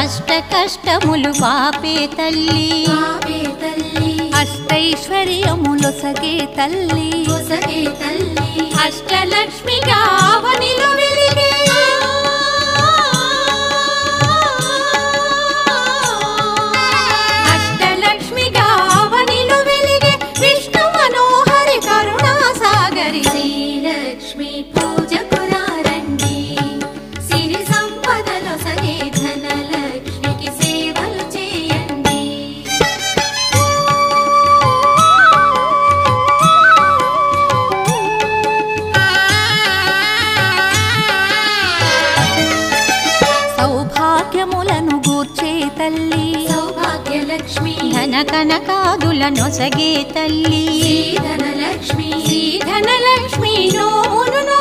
అష్ట కష్టములు పాపే తల్లి అష్టైశ్వర్యములొసగే తల్లి అష్టలక్ష్మిగా అవనిలో వెలిగే అష్టలక్ష్మిగా అవనిలో వెలిగే విష్ణు మనోహరి కరుణా సాగరి శ్రీలక్ష్మి పూజకు రండి సిరి సంపదలొసగే ధనలక్ష్మికి సేవలు చేయండి సౌభాగ్యములను గూర్చే తల్లి సౌభాగ్యలక్ష్మి ధన కనకాదులనొసగే తల్లి ధనలక్ష్మి ధనలక్ష్మి నోమును